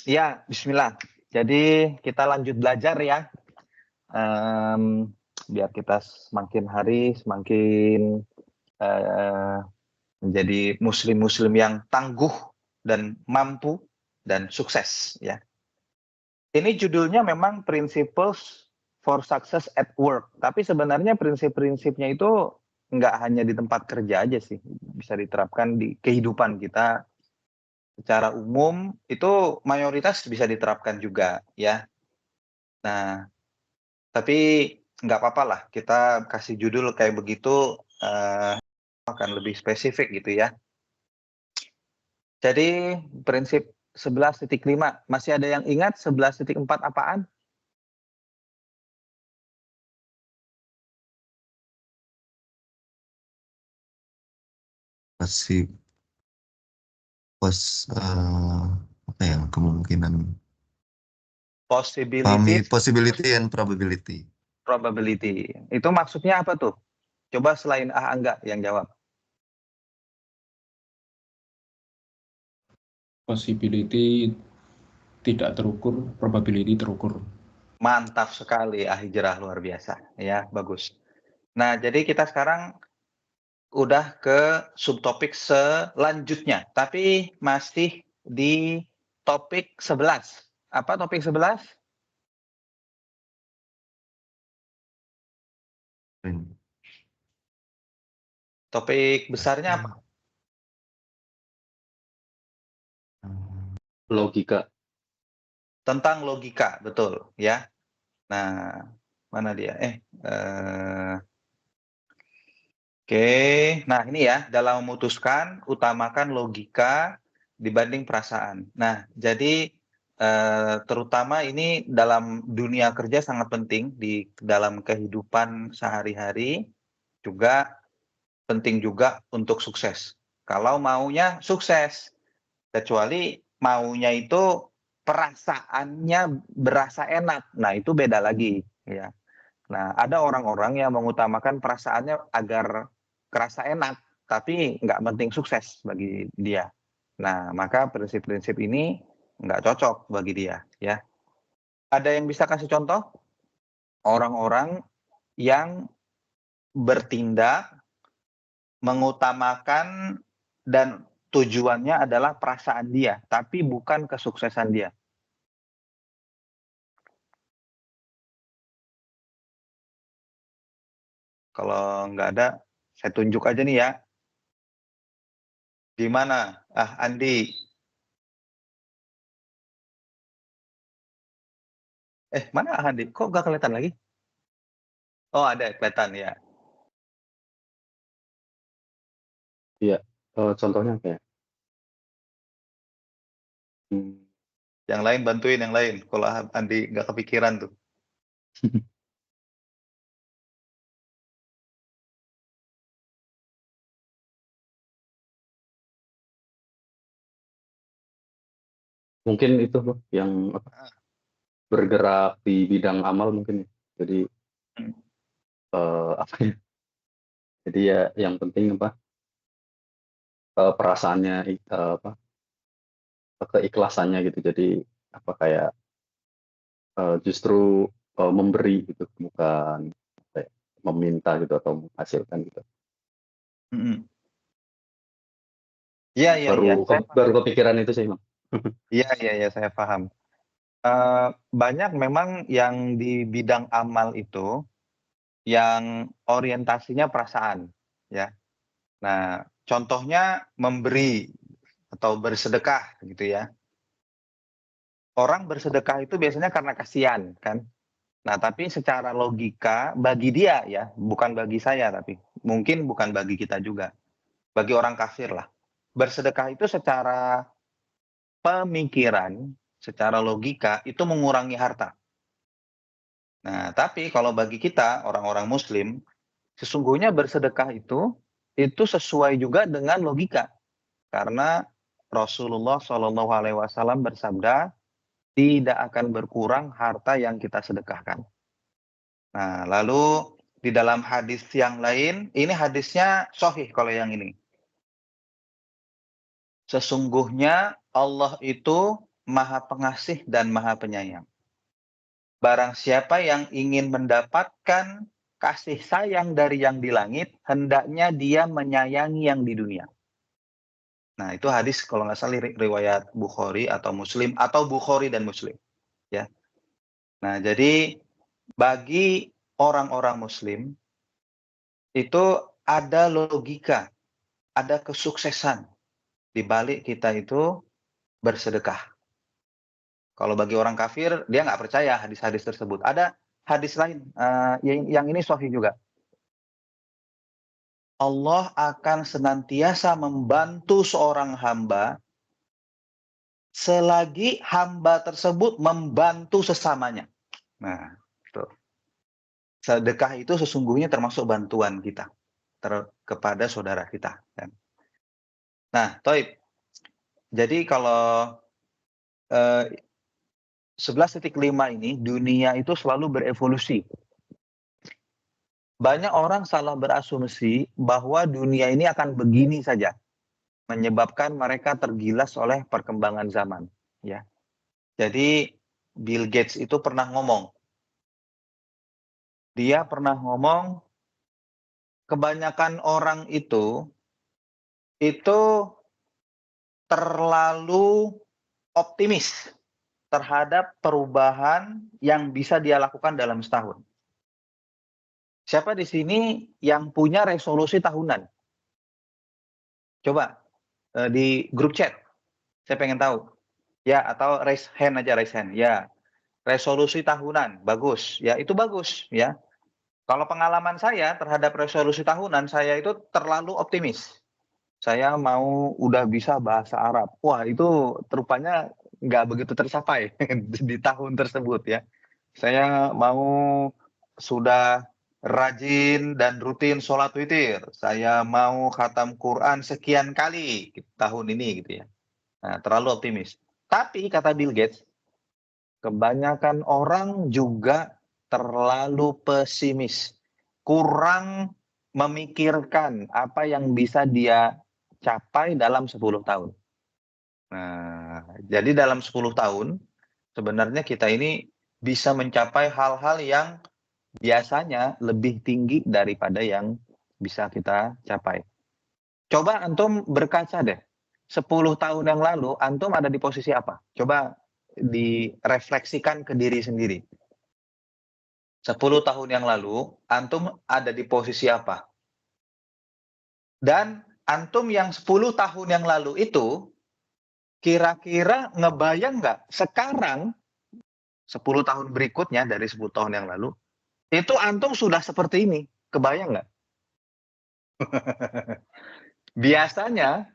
Ya, bismillah. Jadi kita lanjut belajar ya. Biar kita semakin hari semakin eh, menjadi muslim-muslim yang tangguh dan mampu dan sukses ya. Ini judulnya memang Principles for Success at Work. Tapi sebenarnya prinsip-prinsipnya itu nggak hanya di tempat kerja aja sih. Bisa diterapkan di kehidupan kita secara umum, itu mayoritas bisa diterapkan juga ya. Nah, tapi nggak apa-apa lah, kita kasih judul kayak begitu, akan lebih spesifik gitu ya. Jadi prinsip 11.5, masih ada yang ingat 11.4 apaan? Masih apa ya, kemungkinan Possibilities, possibility and probability. probability. Itu maksudnya apa tuh? Coba selain Angga yang jawab. Possibility tidak terukur, probability terukur. Mantap sekali, Hijrah, luar biasa. Ya, bagus. Nah, jadi kita sekarang udah ke subtopik selanjutnya, tapi masih di topik 11. Apa topik 11? Topik besarnya apa? Logika. Tentang logika, betul ya. Nah, mana dia? Oke, nah ini ya, dalam memutuskan utamakan logika dibanding perasaan. Nah, jadi terutama ini dalam dunia kerja sangat penting di dalam kehidupan sehari-hari, juga penting juga untuk sukses. Kalau maunya sukses, kecuali maunya itu perasaannya berasa enak, nah itu beda lagi ya. Nah, ada orang-orang yang mengutamakan perasaannya agar kerasa enak, tapi nggak penting sukses bagi dia. Nah, maka prinsip-prinsip ini nggak cocok bagi dia, ya. Ada yang bisa kasih contoh? Orang-orang yang bertindak mengutamakan dan tujuannya adalah perasaan dia, tapi bukan kesuksesan dia. Kalau nggak ada, saya tunjuk aja nih ya. Di mana? Andi. Mana Andi? Kok nggak kelihatan lagi? Oh, ada, kelihatan ya. Iya. Contohnya apa ya? Yang lain bantuin yang lain. Kalau Andi nggak kepikiran tuh. Mungkin itu loh yang bergerak di bidang amal mungkin ya. Jadi apa ya? Jadi ya yang penting apa? Perasaannya apa? Keikhlasannya gitu. Jadi apa kayak justru memberi gitu, bukan apa ya, meminta gitu atau menghasilkan gitu. Iya, iya, iya. Baru kepikiran itu sih, Bang. Iya, iya, iya, saya paham. Banyak memang yang di bidang amal itu yang orientasinya perasaan, ya. Nah, contohnya memberi atau bersedekah gitu ya. Orang bersedekah itu biasanya karena kasihan, kan? Nah, tapi secara logika bagi dia ya, bukan bagi saya tapi mungkin bukan bagi kita juga. Bagi orang kafir lah. Bersedekah itu secara pemikiran, secara logika itu mengurangi harta. Nah, tapi kalau bagi kita orang-orang muslim, sesungguhnya bersedekah itu sesuai juga dengan logika. Karena Rasulullah SAW bersabda, tidak akan berkurang harta yang kita sedekahkan. Nah, lalu di dalam hadis yang lain, ini hadisnya sahih kalau yang ini. Sesungguhnya Allah itu Maha Pengasih dan Maha Penyayang. Barang siapa yang ingin mendapatkan kasih sayang dari yang di langit, hendaknya dia menyayangi yang di dunia. Nah, itu hadis kalau nggak salah riwayat Bukhari atau Muslim, atau Bukhari dan Muslim. Ya. Nah, jadi bagi orang-orang Muslim, itu ada logika, ada kesuksesan di balik kita itu bersedekah. Kalau bagi orang kafir, dia nggak percaya hadis-hadis tersebut. Ada hadis lain, yang ini sahih juga. Allah akan senantiasa membantu seorang hamba selagi hamba tersebut membantu sesamanya. Nah, itu. Sedekah itu sesungguhnya termasuk bantuan kita kepada saudara kita. Nah, Toib. Jadi kalau 11.5 ini, dunia itu selalu berevolusi. Banyak orang salah berasumsi bahwa dunia ini akan begini saja, menyebabkan mereka tergilas oleh perkembangan zaman. Ya, jadi Bill Gates itu pernah ngomong, kebanyakan orang itu terlalu optimis terhadap perubahan yang bisa dia lakukan dalam setahun. Siapa di sini yang punya resolusi tahunan? Coba di grup chat. Saya pengen tahu. Ya, atau raise hand aja, raise hand. Ya, resolusi tahunan, bagus. Ya, itu bagus. Ya. Kalau pengalaman saya terhadap resolusi tahunan, saya itu terlalu optimis. Saya mau udah bisa bahasa Arab. Wah, itu rupanya nggak begitu tercapai di tahun tersebut ya. Saya mau sudah rajin dan rutin sholat witir. Saya mau khatam Quran sekian kali tahun ini gitu ya. Nah, terlalu optimis. Tapi kata Bill Gates, kebanyakan orang juga terlalu pesimis. Kurang memikirkan apa yang bisa dia capai dalam 10 tahun. Nah, jadi dalam 10 tahun, sebenarnya kita ini bisa mencapai hal-hal yang biasanya lebih tinggi daripada yang bisa kita capai. Coba antum berkaca deh, 10 tahun yang lalu, antum ada di posisi apa? Coba direfleksikan ke diri sendiri. 10 tahun yang lalu, antum ada di posisi apa? Dan antum yang 10 tahun yang lalu itu, kira-kira ngebayang nggak sekarang, 10 tahun berikutnya dari 10 tahun yang lalu, itu antum sudah seperti ini. Kebayang nggak? Biasanya,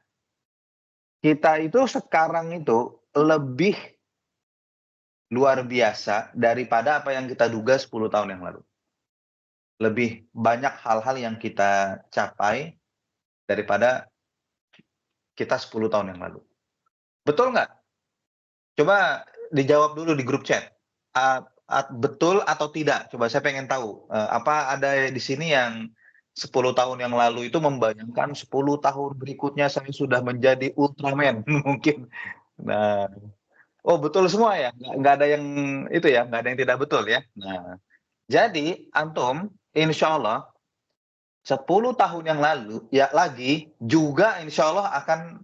kita itu sekarang itu lebih luar biasa daripada apa yang kita duga 10 tahun yang lalu. Lebih banyak hal-hal yang kita capai daripada kita 10 tahun yang lalu. Betul nggak? Coba dijawab dulu di grup chat. Betul atau tidak? Coba saya pengen tahu. Apa ada di sini yang 10 tahun yang lalu itu membayangkan 10 tahun berikutnya saya sudah menjadi Ultraman mungkin. Nah, oh betul semua ya? Nggak ada yang itu ya? Nggak ada yang tidak betul ya? Nah, jadi antum insya Allah 10 tahun yang lalu ya lagi juga insya Allah akan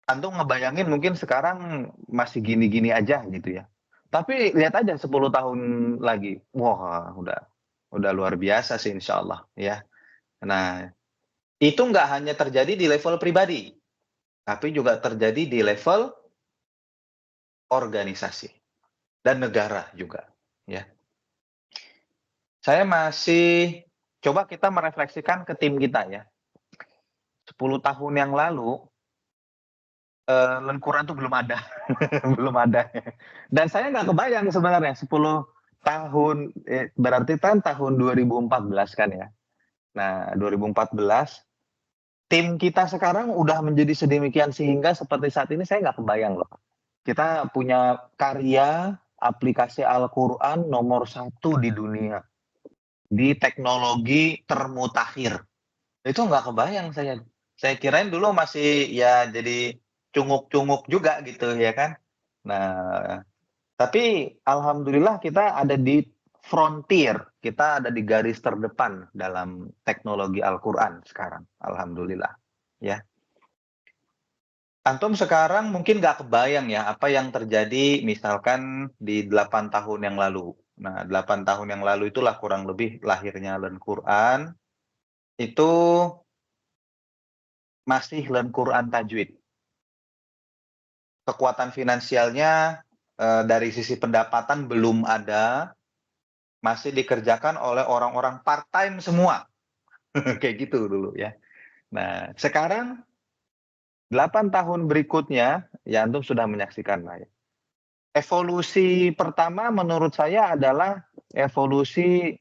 antum ngebayangin mungkin sekarang masih gini-gini aja gitu ya. Tapi lihat aja 10 tahun lagi. Wah, udah luar biasa sih insya Allah ya. Nah, itu nggak hanya terjadi di level pribadi, tapi juga terjadi di level organisasi dan negara juga ya. Saya masih coba kita merefleksikan ke tim kita ya. 10 tahun yang lalu Lengkuran tuh belum ada. Belum ada. Dan saya nggak kebayang sebenarnya 10 tahun, berarti kan tahun 2014 kan ya. Nah, 2014, tim kita sekarang udah menjadi sedemikian sehingga seperti saat ini saya nggak kebayang loh. Kita punya karya aplikasi Al-Quran nomor 1 di dunia. Di teknologi termutakhir. Itu nggak kebayang saya. Saya kirain dulu masih ya jadi cunguk-cunguk juga gitu ya kan. Nah, tapi alhamdulillah kita ada di frontier, kita ada di garis terdepan dalam teknologi Al-Qur'an sekarang, alhamdulillah, ya. Antum sekarang mungkin nggak kebayang ya, apa yang terjadi misalkan di 8 tahun yang lalu. Nah, 8 tahun yang lalu itulah kurang lebih lahirnya Learn Quran, itu masih Learn Quran tajwid. Kekuatan finansialnya, dari sisi pendapatan belum ada, masih dikerjakan oleh orang-orang part-time semua. Kayak gitu dulu ya. Nah, sekarang 8 tahun berikutnya, ya antum sudah menyaksikan lah ya. Evolusi pertama menurut saya adalah evolusi,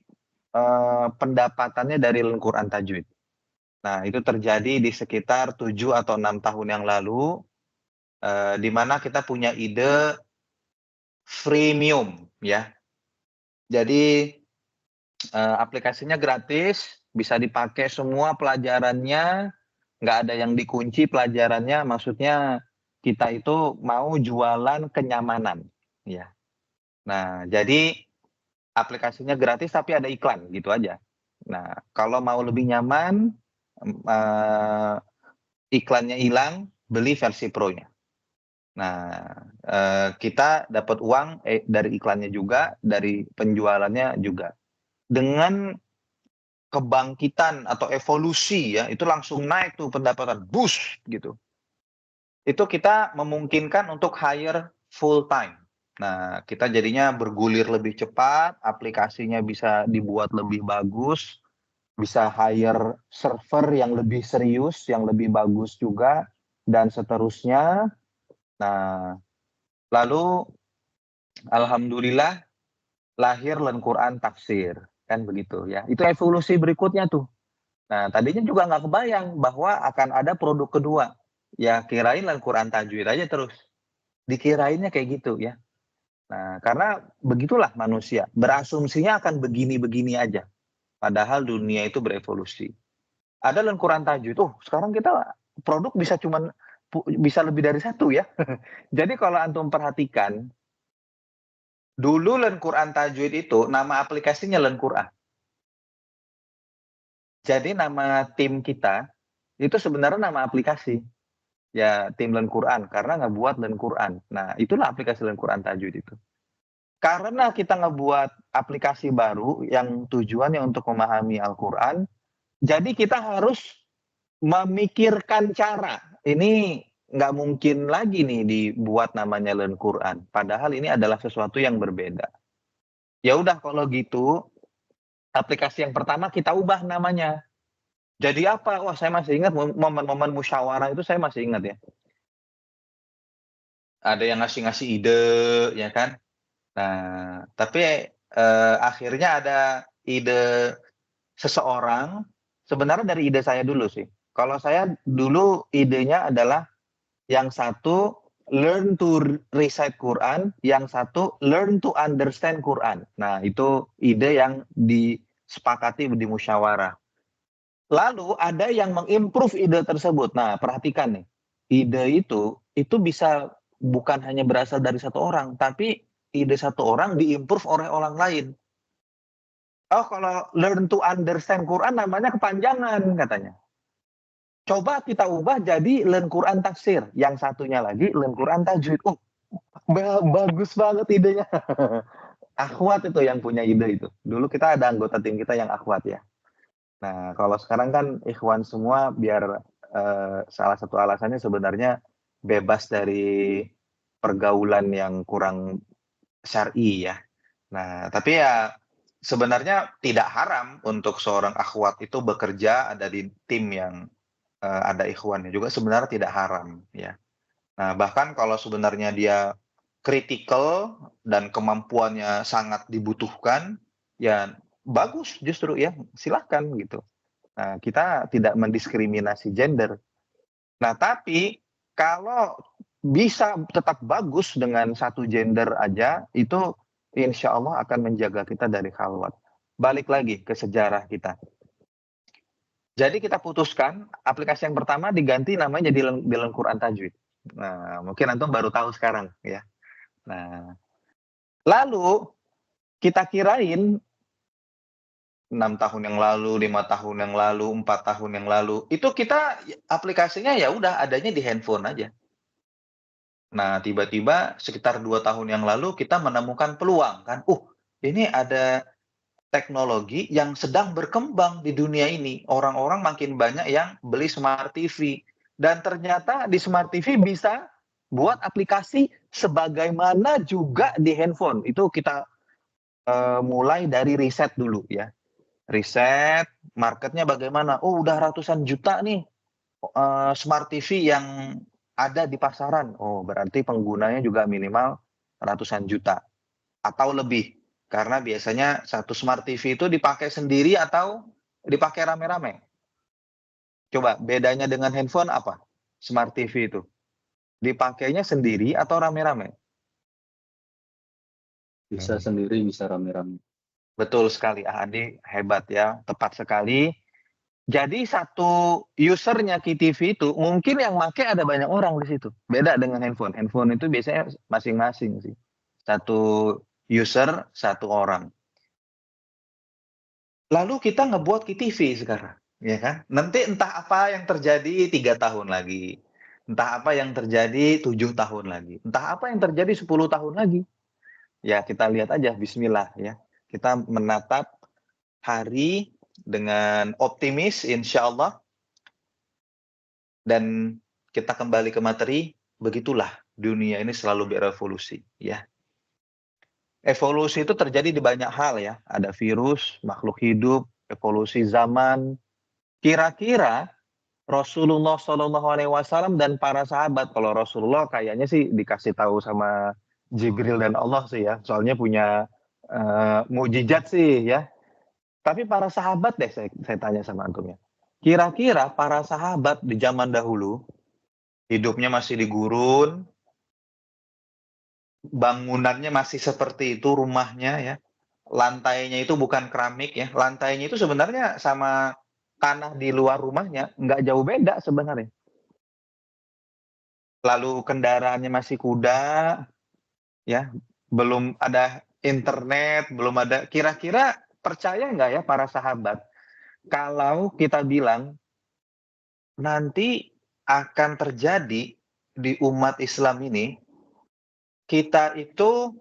pendapatannya dari Learn Quran tajwid. Nah, itu terjadi di sekitar 7 atau 6 tahun yang lalu, di mana kita punya ide freemium ya. Jadi, aplikasinya gratis, bisa dipakai semua pelajarannya, nggak ada yang dikunci pelajarannya, maksudnya kita itu mau jualan kenyamanan, ya. Nah, jadi aplikasinya gratis tapi ada iklan, gitu aja. Nah, kalau mau lebih nyaman, iklannya hilang, beli versi Pro-nya. Nah, kita dapat uang dari iklannya juga, dari penjualannya juga. Dengan kebangkitan atau evolusi ya, itu langsung naik tuh pendapatan, boost gitu. Itu kita memungkinkan untuk hire full time. Nah, kita jadinya bergulir lebih cepat, aplikasinya bisa dibuat lebih bagus, bisa hire server yang lebih serius, yang lebih bagus juga, dan seterusnya. Nah, lalu alhamdulillah lahir Learn Quran Tafsir, kan begitu ya. Itu evolusi berikutnya tuh. Nah, tadinya juga nggak kebayang bahwa akan ada produk kedua. Ya, kirain Learn Quran Tajwid aja terus. Dikirainnya kayak gitu ya. Nah, karena begitulah manusia. Berasumsinya akan begini-begini aja. Padahal dunia itu berevolusi. Ada Learn Quran Tajwid. Oh, sekarang kita produk bisa lebih dari satu ya. Jadi kalau antum perhatikan, dulu Learn Quran Tajwid itu nama aplikasinya Learn Quran. Jadi nama tim kita itu sebenarnya nama aplikasi. Ya, tim Learn Quran karena ngebuat Learn Quran. Nah, itulah aplikasi Learn Quran Tajwid itu. Karena kita ngebuat aplikasi baru yang tujuannya untuk memahami Al-Qur'an, jadi kita harus memikirkan cara. Ini nggak mungkin lagi nih dibuat namanya Learn Quran. Padahal ini adalah sesuatu yang berbeda. Ya udah kalau gitu, aplikasi yang pertama kita ubah namanya. Jadi apa? Wah, saya masih ingat momen-momen musyawarah itu saya masih ingat ya. Ada yang ngasih-ngasih ide, ya kan? Nah, tapi akhirnya ada ide seseorang, sebenarnya dari ide saya dulu sih. Kalau saya dulu idenya adalah yang satu learn to recite Quran, yang satu learn to understand Quran. Nah, itu ide yang disepakati di musyawarah. Lalu ada yang mengimprove ide tersebut. Nah, perhatikan nih. Ide itu bisa bukan hanya berasal dari satu orang, tapi ide satu orang diimprove oleh orang lain. Oh, kalau learn to understand Quran namanya kepanjangan katanya. Coba kita ubah jadi learn Quran tafsir. Yang satunya lagi learn Quran tajwid. Oh, bagus banget idenya. Akhwat itu yang punya ide itu. Dulu kita ada anggota tim kita yang akhwat ya. Nah, kalau sekarang kan ikhwan semua biar salah satu alasannya sebenarnya bebas dari pergaulan yang kurang syar'i ya. Nah, tapi ya sebenarnya tidak haram untuk seorang akhwat itu bekerja ada di tim yang ada ikhwannya juga sebenarnya tidak haram ya. Nah, bahkan kalau sebenarnya dia kritikal dan kemampuannya sangat dibutuhkan, ya bagus justru ya, silahkan gitu. Nah, kita tidak mendiskriminasi gender. Nah, tapi kalau bisa tetap bagus dengan satu gender aja, itu insya Allah akan menjaga kita dari khalwat. Balik lagi ke sejarah kita. Jadi kita putuskan aplikasi yang pertama diganti namanya jadi Learn Quran Tajwid. Nah, mungkin antum baru tahu sekarang ya. Nah, lalu kita kirain 6 tahun yang lalu, 5 tahun yang lalu, 4 tahun yang lalu, itu kita aplikasinya ya udah adanya di handphone aja. Nah, tiba-tiba sekitar 2 tahun yang lalu kita menemukan peluang kan, ini ada teknologi yang sedang berkembang di dunia ini. Orang-orang makin banyak yang beli smart TV. Dan ternyata di smart TV bisa buat aplikasi sebagaimana juga di handphone. Itu kita mulai dari riset dulu ya. Riset, marketnya bagaimana. Oh, udah ratusan juta nih smart TV yang ada di pasaran. Oh, berarti penggunanya juga minimal ratusan juta atau lebih. Karena biasanya satu smart TV itu dipakai sendiri atau dipakai rame-rame. Coba bedanya dengan handphone apa? Smart TV itu. Dipakainya sendiri atau rame-rame? Bisa sendiri, bisa rame-rame. Betul sekali, Adi hebat ya, tepat sekali. Jadi satu usernya KTV itu mungkin yang make ada banyak orang di situ. Beda dengan handphone. Handphone itu biasanya masing-masing sih. Satu user, satu orang. Lalu kita ngebuat KTV sekarang, ya kan? Nanti entah apa yang terjadi 3 tahun lagi, entah apa yang terjadi 7 tahun lagi, entah apa yang terjadi 10 tahun lagi. Ya kita lihat aja, bismillah ya. Kita menatap hari dengan optimis insya Allah. Dan kita kembali ke materi, begitulah dunia ini selalu berevolusi ya. Evolusi itu terjadi di banyak hal ya, ada virus, makhluk hidup, evolusi zaman. Kira-kira Rasulullah SAW dan para sahabat, kalau Rasulullah kayaknya sih dikasih tahu sama Jibril dan Allah sih ya, soalnya punya mukjizat sih ya. Tapi para sahabat deh saya tanya sama antum ya. Kira-kira para sahabat di zaman dahulu hidupnya masih di gurun, bangunannya masih seperti itu rumahnya ya. Lantainya itu bukan keramik ya. Lantainya itu sebenarnya sama tanah di luar rumahnya nggak jauh beda sebenarnya. Lalu kendaraannya masih kuda, ya, belum ada internet, belum ada. Kira-kira percaya nggak ya para sahabat kalau kita bilang nanti akan terjadi di umat Islam ini, kita itu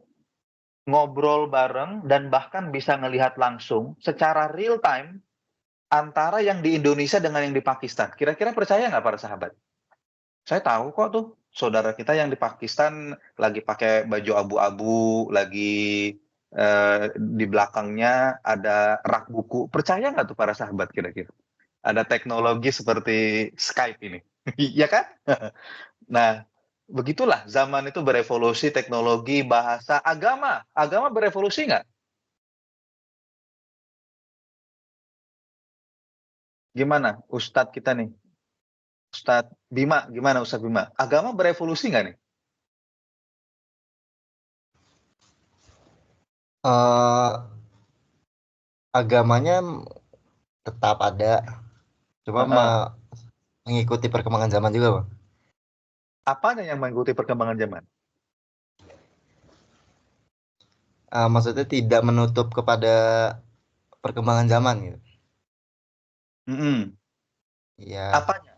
ngobrol bareng dan bahkan bisa ngelihat langsung secara real time antara yang di Indonesia dengan yang di Pakistan. Kira-kira percaya nggak para sahabat? Saya tahu kok tuh saudara kita yang di Pakistan lagi pakai baju abu-abu, lagi di belakangnya ada rak buku. Percaya nggak tuh para sahabat kira-kira? Ada teknologi seperti Skype ini, ya kan? Nah, begitulah zaman itu berevolusi, teknologi, bahasa, agama. Agama berevolusi nggak? Gimana Ustadz kita nih? Ustadz Bima, gimana Ustadz Bima? Agama berevolusi nggak nih? Agamanya tetap ada, cuma mengikuti perkembangan zaman juga, Bang. Apanya yang mengikuti perkembangan zaman? Maksudnya tidak menutup kepada perkembangan zaman gitu. Ya, Apanya?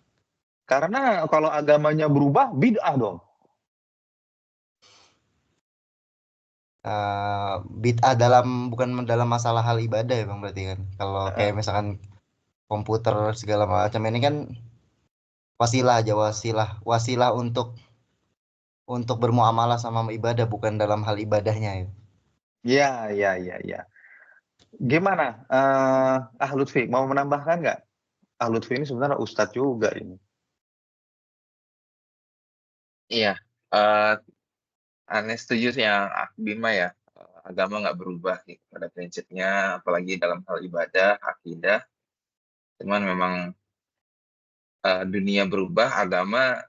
Karena kalau agamanya berubah, bid'ah dong. bid'ah bukan dalam masalah hal ibadah ya Bang, berarti kan. Kalau kayak misalkan komputer segala macam ini kan wasilah aja, wasilah untuk bermuamalah sama ibadah, bukan dalam hal ibadahnya ya. Ya. Gimana? Lutfi mau menambahkan nggak? Lutfi ini sebenarnya ustadz juga ini. Iya, aneh setuju sih yang Bima ya. Agama nggak berubah gitu pada prinsipnya, apalagi dalam hal ibadah, akidah. Cuman memang dunia berubah, agama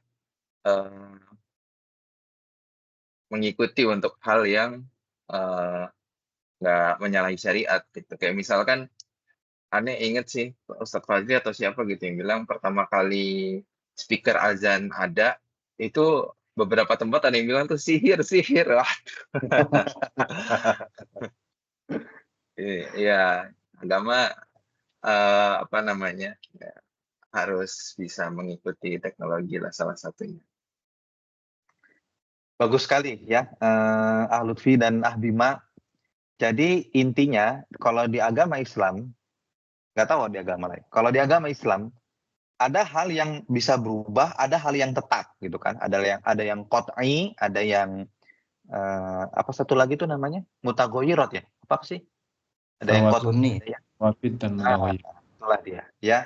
mengikuti untuk hal yang nggak menyalahi syariat gitu. Kayak misalkan, aneh inget sih Ustadz Fadli atau siapa gitu yang bilang pertama kali speaker azan ada, itu beberapa tempat ada yang bilang tuh sihir. Wah, iya, agama apa namanya? Ya, harus bisa mengikuti teknologi lah salah satunya. Bagus sekali ya, Lutfi dan Bima. Jadi intinya kalau di agama Islam, nggak tahu di agama lain. Kalau di agama Islam ada hal yang bisa berubah, ada hal yang tetap gitu kan. Ada yang qat'i, ada yang apa satu lagi itu namanya? Mutaghayyirot ya. Apa sih? Ada yang Rawat, qat'i, Sunni. ada yang wafid, dan mutawayir. itulah dia ya.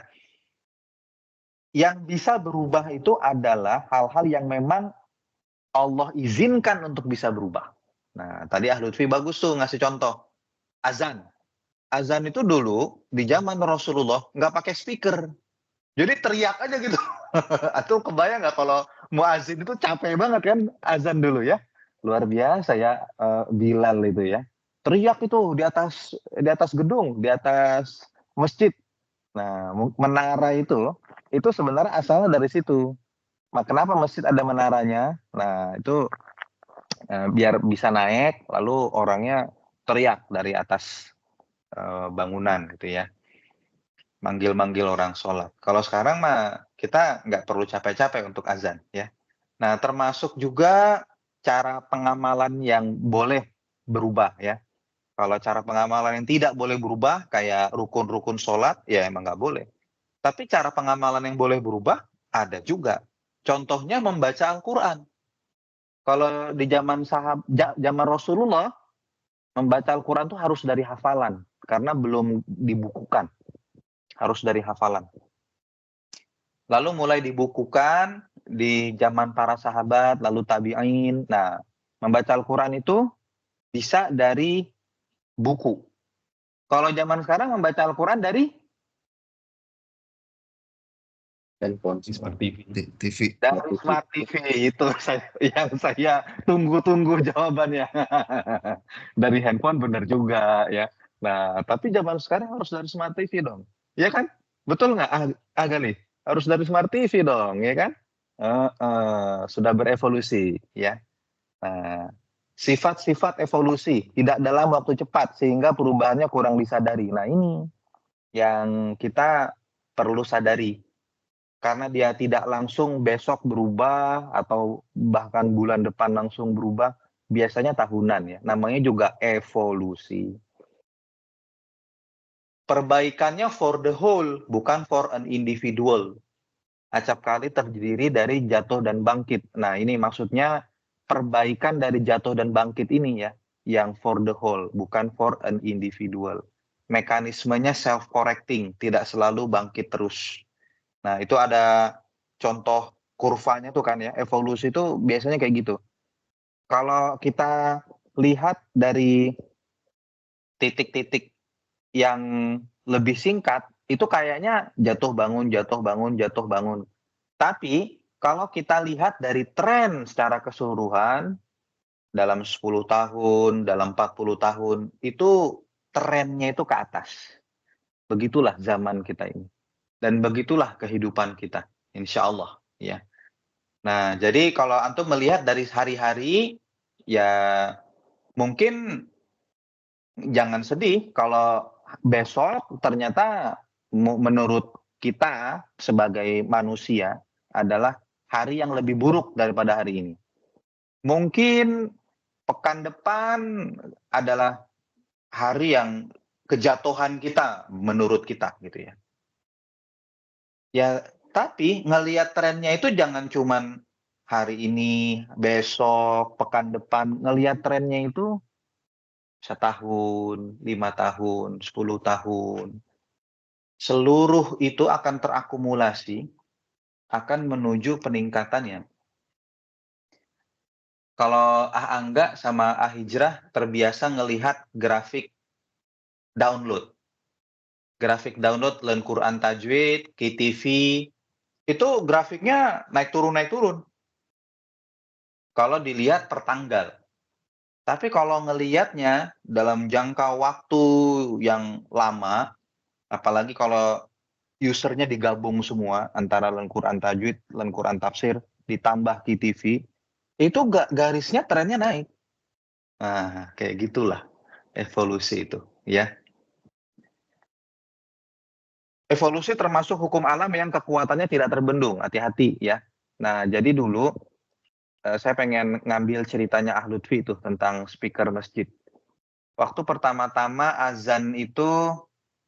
Yang bisa berubah itu adalah hal-hal yang memang Allah izinkan untuk bisa berubah. Nah, tadi Lutfi bagus tuh ngasih contoh. Azan. Azan itu dulu di zaman Rasulullah nggak pakai speaker. Jadi teriak aja gitu. Atau kebayang nggak kalau muazin itu capek banget kan azan dulu ya. Luar biasa ya Bilal itu ya. Teriak itu di atas gedung, di atas masjid. Nah, menara itu sebenarnya asalnya dari situ. Nah, kenapa masjid ada menaranya? Nah, itu biar bisa naik, lalu orangnya teriak dari atas bangunan gitu ya. Manggil-manggil orang sholat. Kalau sekarang mah kita nggak perlu capek-capek untuk azan ya. Nah, termasuk juga cara pengamalan yang boleh berubah ya. Kalau cara pengamalan yang tidak boleh berubah kayak rukun-rukun sholat ya emang nggak boleh. Tapi cara pengamalan yang boleh berubah ada juga. Contohnya membaca Al-Quran. Kalau di zaman Rasulullah membaca Al-Quran itu harus dari hafalan karena belum dibukukan. Harus dari hafalan. Lalu mulai dibukukan di zaman para sahabat, lalu tabi'in. Nah, membaca Al-Quran itu bisa dari buku. Kalau zaman sekarang membaca Al-Quran dari handphone. Smart TV. TV. Smart TV. Itu yang saya tunggu-tunggu jawabannya. Dari handphone benar juga ya. Nah, tapi zaman sekarang harus dari Smart TV dong. Ya kan? Betul nggak, Gali? Harus dari Smart TV dong, ya kan? Sudah berevolusi, ya. Nah, sifat-sifat evolusi tidak dalam waktu cepat sehingga perubahannya kurang disadari. Nah, ini yang kita perlu sadari. Karena dia tidak langsung besok berubah atau bahkan bulan depan langsung berubah, biasanya tahunan ya. Namanya juga evolusi. Perbaikannya for the whole, bukan for an individual. Acap kali terdiri dari jatuh dan bangkit. Nah, ini maksudnya perbaikan dari jatuh dan bangkit ini ya, yang for the whole, bukan for an individual. Mekanismenya self-correcting, tidak selalu bangkit terus. Nah, itu ada contoh kurvanya tuh kan ya, evolusi itu biasanya kayak gitu. Kalau kita lihat dari titik-titik yang lebih singkat, itu kayaknya jatuh bangun, jatuh bangun, jatuh bangun. Tapi kalau kita lihat dari tren secara keseluruhan, dalam 10 tahun, dalam 40 tahun, itu trennya itu ke atas. Begitulah zaman kita ini. Dan begitulah kehidupan kita, insya Allah. Ya. Nah, jadi kalau antum melihat dari hari-hari, ya mungkin jangan sedih kalau besok ternyata menurut kita sebagai manusia adalah hari yang lebih buruk daripada hari ini. Mungkin pekan depan adalah hari yang kejatuhan kita menurut kita gitu ya. Ya, tapi ngelihat trennya itu jangan cuman hari ini, besok, pekan depan. Ngelihat trennya itu setahun, 5 tahun, 10 tahun. Seluruh itu akan terakumulasi, akan menuju peningkatannya. Kalau Angga sama Hijrah terbiasa ngelihat grafik download. Grafik download Learn Quran Tajwid, KTV, itu grafiknya naik turun. Kalau dilihat per tanggal. Tapi kalau ngelihatnya dalam jangka waktu yang lama, apalagi kalau usernya digabung semua antara Learn Quran Tajwid, Learn Quran Tafsir, ditambah KTV, itu garisnya trennya naik. Nah, kayak gitulah evolusi itu, ya. Evolusi termasuk hukum alam yang kekuatannya tidak terbendung, hati-hati ya. Nah, jadi dulu saya pengen ngambil ceritanya Lutfi itu tentang speaker masjid. Waktu pertama-tama azan itu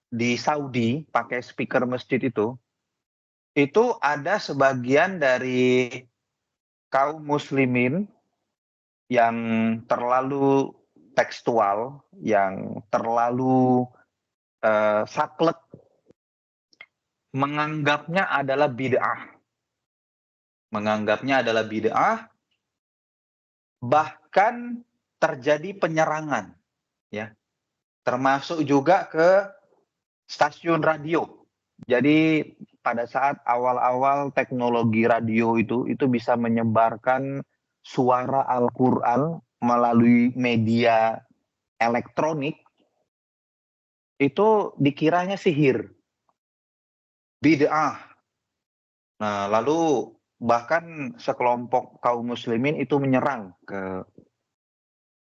di Saudi pakai speaker masjid itu ada sebagian dari kaum muslimin yang terlalu tekstual, yang terlalu saklek, menganggapnya adalah bid'ah. Bahkan terjadi penyerangan, ya, termasuk juga ke stasiun radio. Jadi pada saat awal-awal teknologi radio itu bisa menyebarkan suara Al-Quran melalui media elektronik, itu dikiranya sihir, bid'ah. Nah, lalu bahkan sekelompok kaum muslimin itu menyerang ke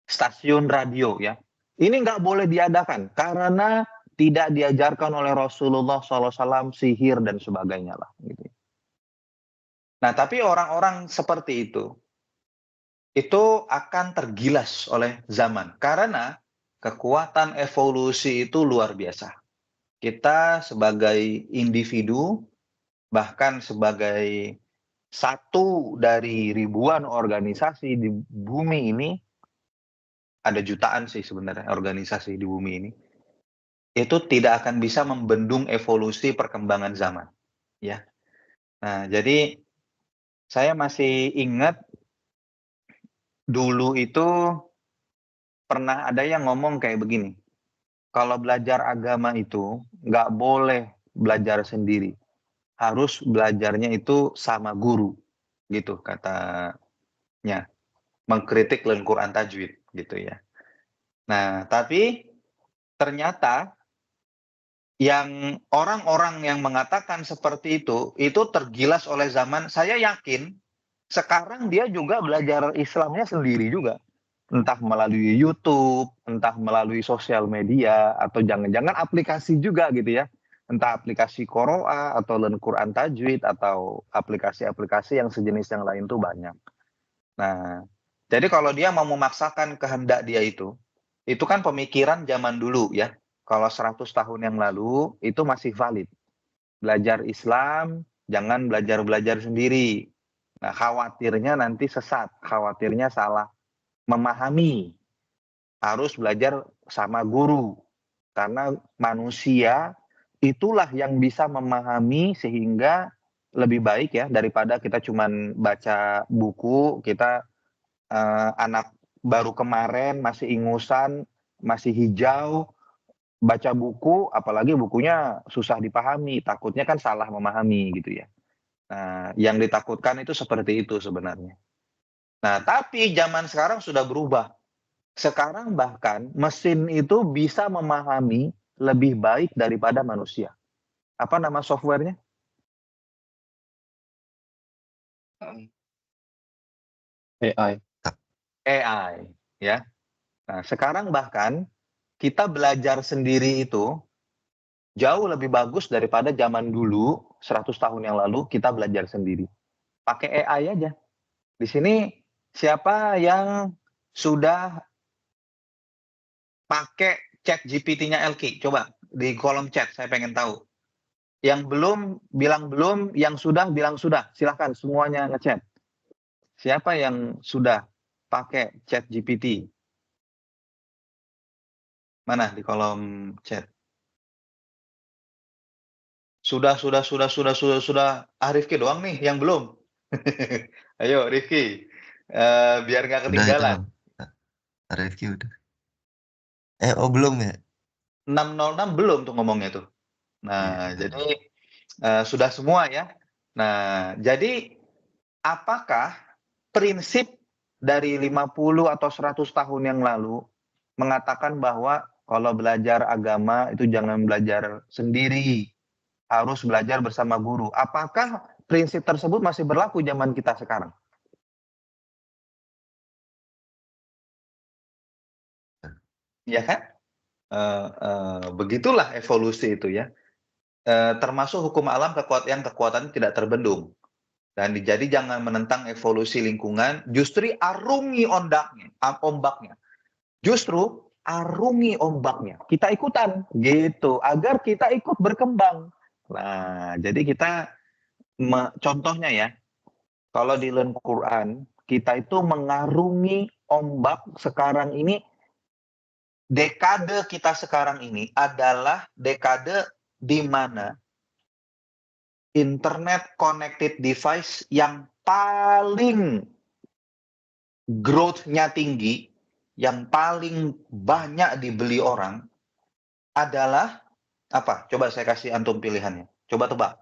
stasiun radio ya. Ini nggak boleh diadakan karena tidak diajarkan oleh Rasulullah SAW sihir dan sebagainya lah. Gitu. Nah, tapi orang-orang seperti itu akan tergilas oleh zaman karena kekuatan evolusi itu luar biasa. Kita sebagai individu, bahkan sebagai satu dari ribuan organisasi di bumi ini, ada jutaan sih sebenarnya organisasi di bumi ini, itu tidak akan bisa membendung evolusi perkembangan zaman, ya. Nah, jadi saya masih ingat dulu itu pernah ada yang ngomong kayak begini, kalau belajar agama itu nggak boleh belajar sendiri, harus belajarnya itu sama guru, gitu katanya, mengkritik Al-Quran tajwid, gitu ya. Nah, tapi ternyata yang orang-orang yang mengatakan seperti itu tergilas oleh zaman. Saya yakin sekarang dia juga belajar Islamnya sendiri juga. Entah melalui YouTube, entah melalui sosial media, atau jangan-jangan aplikasi juga gitu ya. Entah aplikasi Qoro'a, atau Al-Quran Tajwid, atau aplikasi-aplikasi yang sejenis yang lain tuh banyak. Nah, jadi kalau dia mau memaksakan kehendak dia itu kan pemikiran zaman dulu ya. Kalau 100 tahun yang lalu itu masih valid. Belajar Islam, jangan belajar-belajar sendiri. Nah, khawatirnya nanti sesat, khawatirnya salah memahami. Harus belajar sama guru. Karena manusia itulah yang bisa memahami sehingga lebih baik ya daripada kita cuman baca buku, kita anak baru kemarin masih ingusan, masih hijau, baca buku, apalagi bukunya susah dipahami, takutnya kan salah memahami gitu ya. Nah, yang ditakutkan itu seperti itu sebenarnya. Nah, tapi zaman sekarang sudah berubah. Sekarang bahkan mesin itu bisa memahami lebih baik daripada manusia. Apa nama softwarenya? AI. AI, ya. Nah, sekarang bahkan kita belajar sendiri itu jauh lebih bagus daripada zaman dulu, 100 tahun yang lalu kita belajar sendiri. Pakai AI aja. Di sini siapa yang sudah pakai chat GPT-nya Elki? Coba di kolom chat, saya pengen tahu. Yang belum, bilang belum, yang sudah, bilang sudah. Silahkan semuanya ngechat. Siapa yang sudah pakai chat GPT? Mana di kolom chat? Sudah. Ah, Rifki doang nih yang belum. Ayo Rifki, biar nggak Udah itu ketinggalan. Bang. Review udah. Belum ya? 606 belum tuh ngomongnya tuh. Nah, Iya. jadi sudah semua ya. Nah, jadi apakah prinsip dari 50 atau 100 tahun yang lalu mengatakan bahwa kalau belajar agama itu jangan belajar sendiri, harus belajar bersama guru. Apakah prinsip tersebut masih berlaku zaman kita sekarang? ya kan? Begitulah evolusi itu ya. Termasuk hukum alam yang kekuatannya tidak terbendung. Dan jadi jangan menentang evolusi lingkungan, justru arungi ombaknya. Justru arungi ombaknya. Kita ikutan gitu agar kita ikut berkembang. Nah, jadi kita contohnya ya, kalau di Quran kita itu mengarungi ombak sekarang ini. Dekade kita sekarang ini adalah dekade di mana internet connected device yang paling growth-nya tinggi, yang paling banyak dibeli orang adalah apa? Coba saya kasih antum pilihannya. Coba tebak.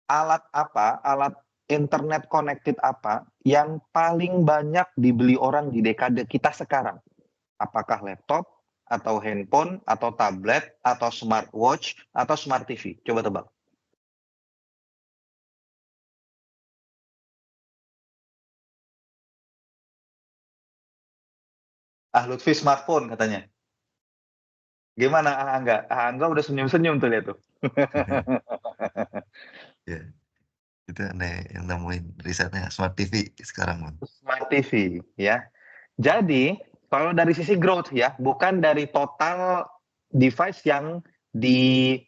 Alat apa? Alat internet connected apa yang paling banyak dibeli orang di dekade kita sekarang? Apakah laptop, atau handphone, atau tablet, atau smartwatch, atau smart TV? Coba tebak. Lutfi smartphone katanya. Gimana Angga? Angga udah senyum-senyum tuh lihat tuh. Ya, itu aneh yang nemuin risetnya Smart TV sekarang, Bang. Smart TV ya. Jadi kalau dari sisi growth ya, bukan dari total device yang dipunya,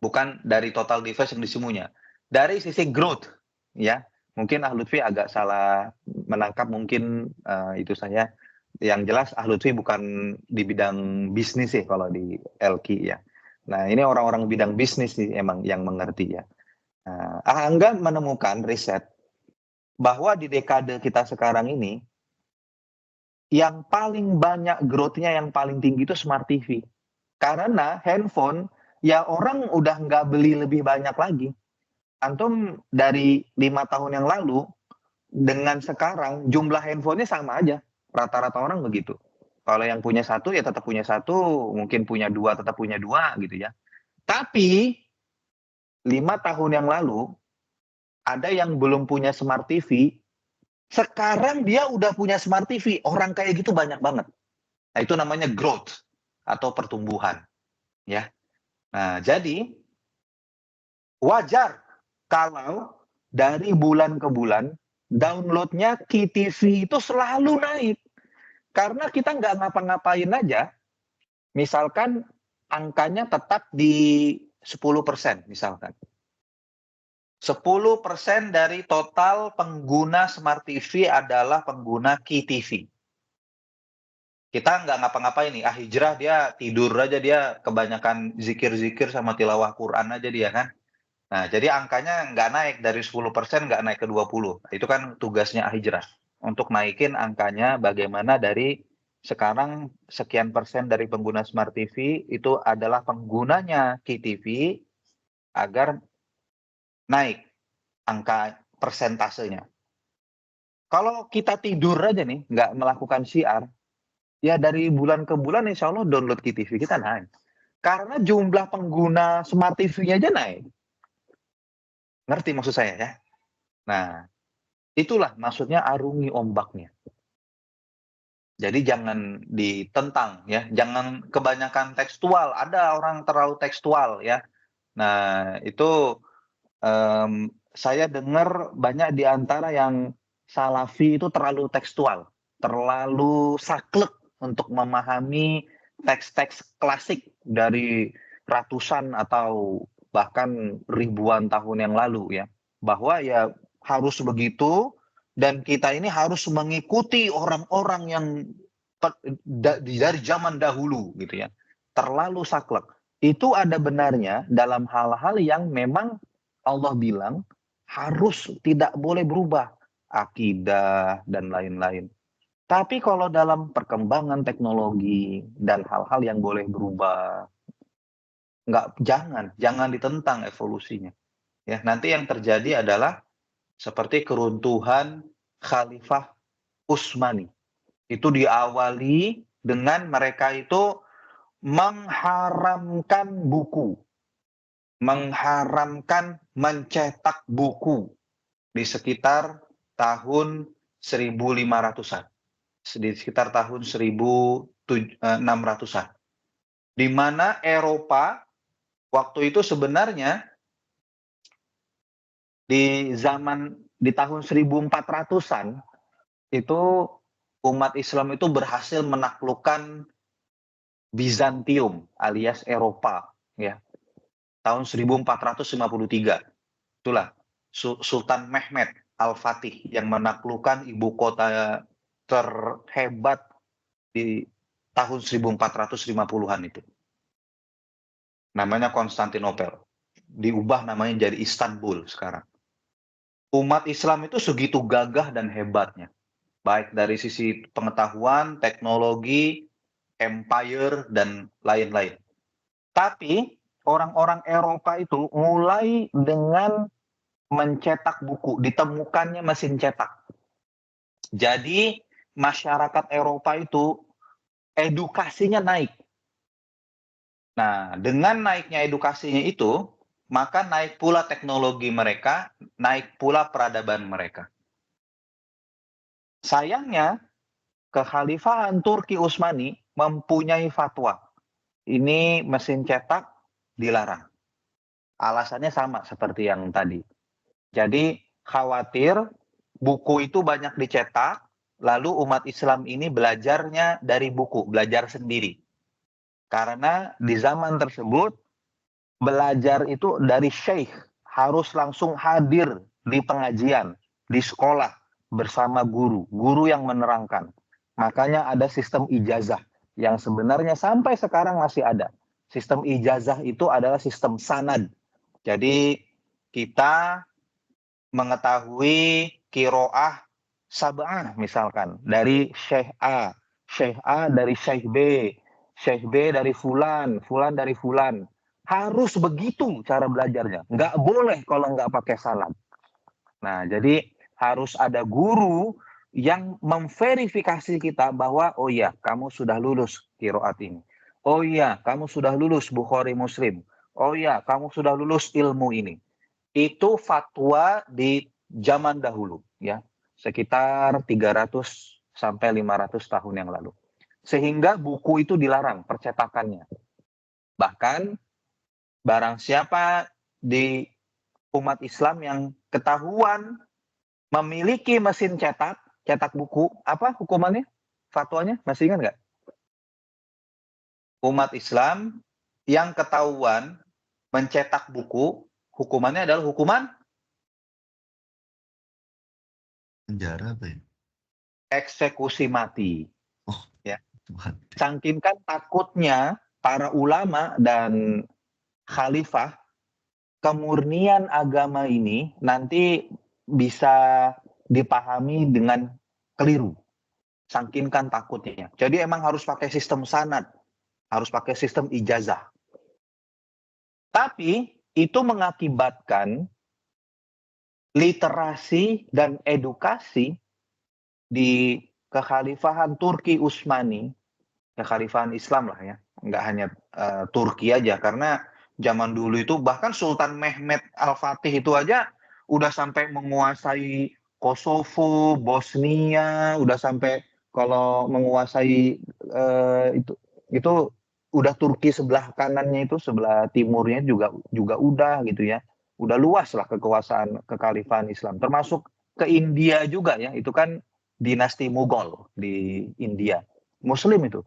bukan dari total device yang disemuanya. Dari sisi growth ya, mungkin Lutfi agak salah menangkap mungkin itu saya. Yang jelas Lutfi bukan di bidang bisnis sih kalau di Elki ya. Nah ini orang-orang bidang bisnis sih emang yang mengerti ya. Angga menemukan riset bahwa di dekade kita sekarang ini yang paling banyak growth-nya yang paling tinggi itu smart TV. Karena handphone ya orang udah nggak beli lebih banyak lagi. Antum dari 5 tahun yang lalu dengan sekarang jumlah handphonenya sama aja. Rata-rata orang begitu. Kalau yang punya satu ya tetap punya satu, mungkin punya dua tetap punya dua gitu ya. Tapi 5 tahun yang lalu ada yang belum punya smart TV, sekarang dia udah punya smart TV. Orang kayak gitu banyak banget. Nah, itu namanya growth atau pertumbuhan, ya. Nah, jadi wajar kalau dari bulan ke bulan downloadnya KTV itu selalu naik. Karena kita nggak ngapa-ngapain aja, misalkan angkanya tetap di 10% misalkan. 10% dari total pengguna Smart TV adalah pengguna KTV. Kita nggak ngapa-ngapain nih, hijrah dia tidur aja, dia kebanyakan zikir-zikir sama tilawah Quran aja dia kan. Nah, jadi angkanya nggak naik dari 10% nggak naik ke 20. Itu kan tugasnya hijrah. Untuk naikin angkanya bagaimana dari sekarang sekian persen dari pengguna Smart TV itu adalah penggunanya KTV agar naik angka persentasenya. Kalau kita tidur aja nih, nggak melakukan syiar, ya dari bulan ke bulan insya Allah download KTV kita naik. Karena jumlah pengguna Smart TV-nya aja naik. Ngerti maksud saya ya? Nah, itulah maksudnya arungi ombaknya. Jadi jangan ditentang ya, jangan kebanyakan tekstual. Ada orang terlalu tekstual ya. Nah, itu saya dengar banyak di antara yang salafi itu terlalu tekstual, terlalu saklek untuk memahami teks-teks klasik dari ratusan atau bahkan ribuan tahun yang lalu ya. Bahwa ya harus begitu dan kita ini harus mengikuti orang-orang yang dari zaman dahulu gitu ya. Terlalu saklek. Itu ada benarnya dalam hal-hal yang memang Allah bilang harus tidak boleh berubah, akidah dan lain-lain. Tapi kalau dalam perkembangan teknologi dan hal-hal yang boleh berubah, jangan ditentang evolusinya. Ya, nanti yang terjadi adalah seperti keruntuhan Khalifah Utsmani. Itu diawali dengan mereka itu mengharamkan buku, mengharamkan mencetak buku di sekitar tahun 1500-an. di sekitar tahun 1600-an. Di mana Eropa waktu itu sebenarnya di tahun 1400-an itu umat Islam itu berhasil menaklukkan Bizantium alias Eropa, ya. Tahun 1453. Itulah Sultan Mehmed Al-Fatih yang menaklukkan ibu kota terhebat di tahun 1450-an itu. Namanya Konstantinopel. Diubah namanya jadi Istanbul sekarang. Umat Islam itu segitu gagah dan hebatnya. Baik dari sisi pengetahuan, teknologi, empire, dan lain-lain. Tapi orang-orang Eropa itu mulai dengan mencetak buku, ditemukannya mesin cetak. Jadi masyarakat Eropa itu edukasinya naik. Nah, dengan naiknya edukasinya itu, maka naik pula teknologi mereka, naik pula peradaban mereka. Sayangnya, kekhalifahan Turki Utsmani mempunyai fatwa. Ini mesin cetak dilarang. Alasannya sama seperti yang tadi. Jadi khawatir buku itu banyak dicetak, lalu umat Islam ini belajarnya dari buku, belajar sendiri. Karena di zaman tersebut, belajar itu dari syekh, harus langsung hadir di pengajian, di sekolah, bersama guru yang menerangkan. Makanya ada sistem ijazah, yang sebenarnya sampai sekarang masih ada. Sistem ijazah itu adalah sistem sanad. Jadi kita mengetahui kiroah sab'ah misalkan dari Syekh A dari Syekh B dari Fulan dari Fulan. Harus begitu cara belajarnya. Nggak boleh kalau nggak pakai sanad. Nah, jadi harus ada guru yang memverifikasi kita bahwa, oh iya, kamu sudah lulus kiroat ini. Oh iya, kamu sudah lulus Bukhari Muslim. Oh iya, kamu sudah lulus ilmu ini. Itu fatwa di zaman dahulu, ya, sekitar 300 sampai 500 tahun yang lalu. Sehingga buku itu dilarang percetakannya. Bahkan barang siapa di umat Islam yang ketahuan memiliki mesin cetak buku, apa hukumannya? Fatwanya masih ingat nggak? Umat Islam yang ketahuan mencetak buku, hukumannya adalah hukuman Penjara apa ya? eksekusi mati. Oh, ya. mati. Saking kan takutnya para ulama dan khalifah, kemurnian agama ini nanti bisa dipahami dengan keliru. Saking kan takutnya. Jadi emang harus pakai sistem sanad, harus pakai sistem ijazah. Tapi itu mengakibatkan literasi dan edukasi di kekhalifahan Turki Utsmani, kekhalifahan Islam lah ya, nggak hanya Turki aja, karena zaman dulu itu bahkan Sultan Mehmed Al-Fatih itu aja udah sampai menguasai Kosovo, Bosnia, udah sampai kalau menguasai itu udah Turki sebelah kanannya itu, sebelah timurnya juga udah gitu ya, udah luas lah kekuasaan kekhalifahan Islam, termasuk ke India juga ya, itu kan dinasti Mughal di India, Muslim itu.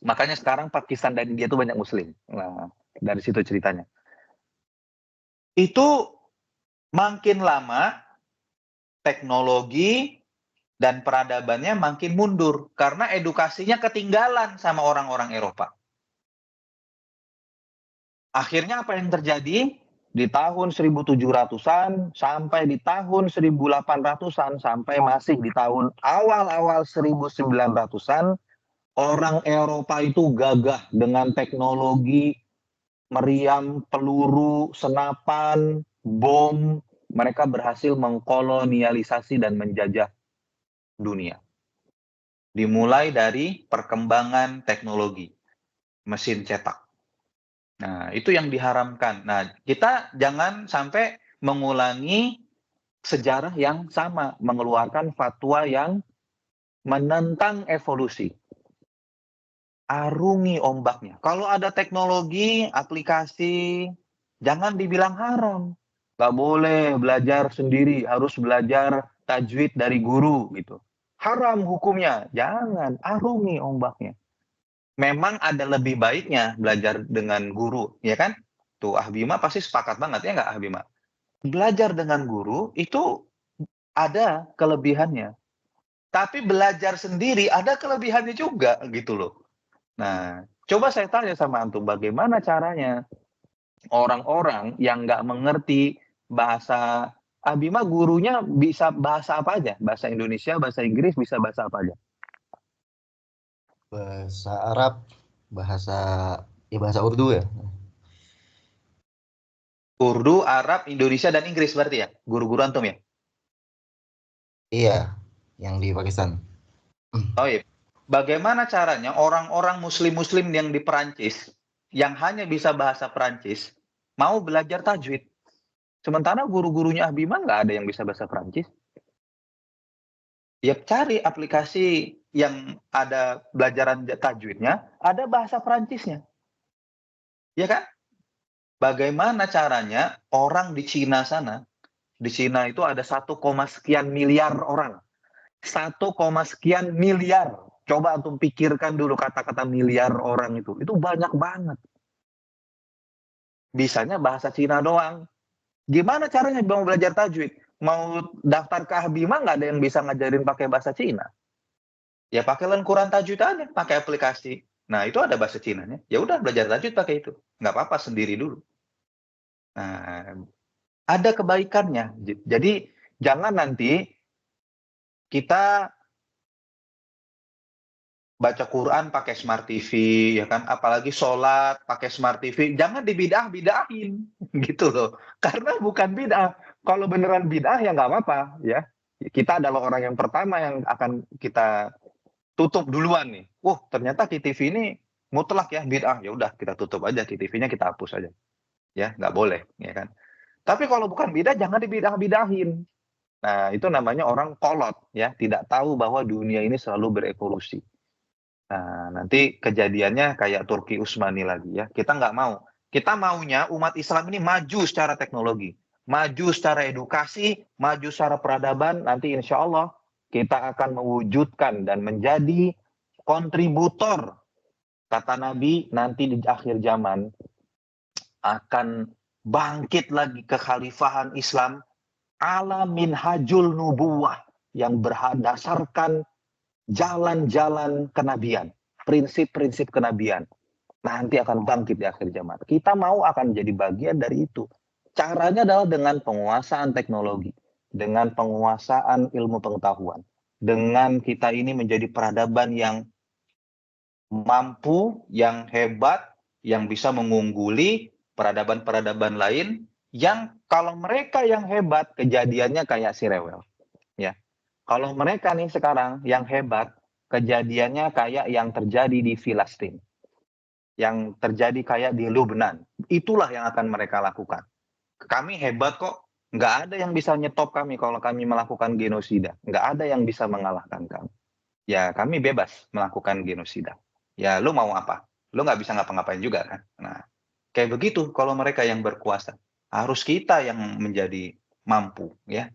Makanya sekarang Pakistan dan India itu banyak Muslim. Nah, dari situ ceritanya. Itu makin lama teknologi dan peradabannya makin mundur karena edukasinya ketinggalan sama orang-orang Eropa. Akhirnya apa yang terjadi? Di tahun 1700-an sampai di tahun 1800-an sampai masih di tahun awal-awal 1900-an, orang Eropa itu gagah dengan teknologi meriam, peluru, senapan, bom. Mereka berhasil mengkolonialisasi dan menjajah dunia. Dimulai dari perkembangan teknologi, mesin cetak. Nah, itu yang diharamkan. Nah, kita jangan sampai mengulangi sejarah yang sama, mengeluarkan fatwa yang menentang evolusi. Arungi ombaknya. Kalau ada teknologi, aplikasi, jangan dibilang haram. Nggak boleh belajar sendiri, harus belajar tajwid dari guru gitu. Haram hukumnya. Jangan, arungi ombaknya. Memang ada lebih baiknya belajar dengan guru, ya kan? Tuh, Bima pasti sepakat banget, ya nggak Bima? Belajar dengan guru itu ada kelebihannya. Tapi belajar sendiri ada kelebihannya juga gitu loh. Nah, coba saya tanya sama antum, bagaimana caranya orang-orang yang nggak mengerti bahasa Bima, gurunya bisa bahasa apa aja? Bahasa Indonesia, bahasa Inggris, bisa bahasa apa aja? Bahasa Arab, bahasa Urdu ya. Urdu, Arab, Indonesia, dan Inggris berarti ya? Guru-guru antum ya? Iya, yang di Pakistan. Oh iya. Bagaimana caranya orang-orang muslim-muslim yang di Perancis, yang hanya bisa bahasa Perancis, mau belajar tajwid? Sementara guru-gurunya Bima nggak ada yang bisa bahasa Perancis. Ya cari aplikasi yang ada belajaran tajwidnya, ada bahasa Perancisnya. Ya kan? Bagaimana caranya orang di Cina sana, di Cina itu ada 1, sekian miliar orang. 1, sekian miliar. Coba antum pikirkan dulu kata-kata miliar orang itu. Itu banyak banget. Bisanya bahasa Cina doang. Gimana caranya mau belajar tajwid? Mau daftar ke Bima nggak ada yang bisa ngajarin pakai bahasa Cina. Ya pakai Quran tajwid aja, pakai aplikasi. Nah, itu ada bahasa Cinanya. Ya udah belajar tajwid pakai itu. Nggak apa-apa, sendiri dulu. Nah, ada kebaikannya. Jadi jangan nanti kita baca Quran pakai Smart TV, ya kan? Apalagi sholat pakai Smart TV. Jangan dibidah-bidahin, gitu loh. Karena bukan bidah. Kalau beneran bidah ya nggak apa-apa, ya. Kita adalah orang yang pertama yang akan kita tutup duluan nih. Ternyata TV ini mutlak ya bid'ah. Ya udah kita tutup aja, TV-nya kita hapus aja. Ya, nggak boleh, ya kan? Tapi kalau bukan bidah jangan dibidah-bidahin. Nah, itu namanya orang kolot, ya, tidak tahu bahwa dunia ini selalu berevolusi. Nah, nanti kejadiannya kayak Turki Utsmani lagi ya. Kita nggak mau. Kita maunya umat Islam ini maju secara teknologi, maju secara edukasi, maju secara peradaban. Nanti insya Allah kita akan mewujudkan dan menjadi kontributor. Kata Nabi, nanti di akhir zaman akan bangkit lagi kekhalifahan Islam ala minhajul nubuwah yang berdasarkan jalan-jalan kenabian, prinsip-prinsip kenabian. Nanti akan bangkit di akhir zaman. Kita mau akan jadi bagian dari itu. Caranya adalah dengan penguasaan teknologi, dengan penguasaan ilmu pengetahuan, dengan kita ini menjadi peradaban yang mampu, yang hebat, yang bisa mengungguli peradaban-peradaban lain, yang kalau mereka yang hebat, kejadiannya kayak si Rewel. Ya. Kalau mereka nih sekarang yang hebat, kejadiannya kayak yang terjadi di Filistin, yang terjadi kayak di Lebanon. Itulah yang akan mereka lakukan. Kami hebat kok, nggak ada yang bisa nyetop kami kalau kami melakukan genosida. Nggak ada yang bisa mengalahkan kami. Ya kami bebas melakukan genosida. Ya lu mau apa? Lu nggak bisa ngapa-ngapain juga kan? Nah, kayak begitu kalau mereka yang berkuasa. Harus kita yang menjadi mampu, ya.